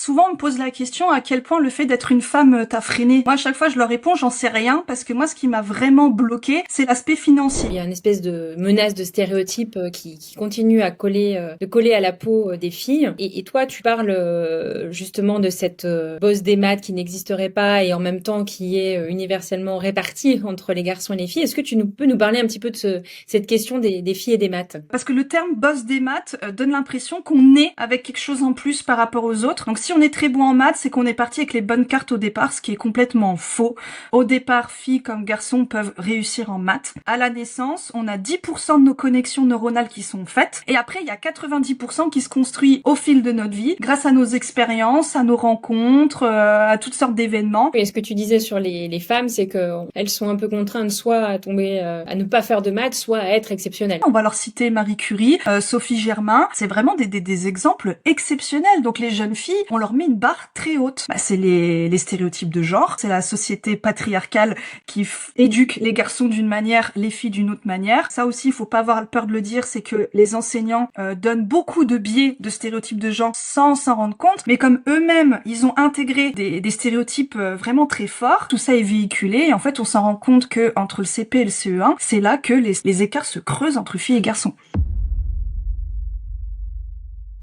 Souvent, on me pose la question à quel point le fait d'être une femme t'a freiné. Moi, à chaque fois, je leur réponds, j'en sais rien, parce que moi, ce qui m'a vraiment bloqué, c'est l'aspect financier. Il y a une espèce de menace de stéréotype qui continue à de coller à la peau des filles. Et toi, tu parles justement de cette bosse des maths qui n'existerait pas et en même temps qui est universellement répartie entre les garçons et les filles. Est-ce que peux nous parler un petit peu de cette question des filles et des maths? Parce que le terme boss des maths donne l'impression qu'on est avec quelque chose en plus par rapport aux autres. Donc si on est très bon en maths, c'est qu'on est parti avec les bonnes cartes au départ, ce qui est complètement faux. Au départ, filles comme garçons peuvent réussir en maths. À la naissance, on a 10% de nos connexions neuronales qui sont faites. Et après, il y a 90% qui se construit au fil de notre vie, grâce à nos expériences, à nos rencontres, à toutes sortes d'événements. Et ce que tu disais sur les femmes, c'est qu'elles sont un peu contraintes soit à tomber, à ne pas faire de maths, soit à être exceptionnelles. On va leur citer Marie Curie, Sophie Germain. C'est vraiment des exemples exceptionnels. Donc les jeunes filles, on leur met une barre très haute. C'est les stéréotypes de genre. C'est la société patriarcale qui éduque les garçons d'une manière, les filles d'une autre manière. Ça aussi, il faut pas avoir peur de le dire, c'est que les enseignants donnent beaucoup de biais de stéréotypes de genre sans s'en rendre compte. Mais comme eux-mêmes, ils ont intégré des stéréotypes vraiment très forts, tout ça est véhiculé. Et en fait, on s'en rend compte que entre le CP et le CE1, c'est là que les écarts se creusent entre filles et garçons.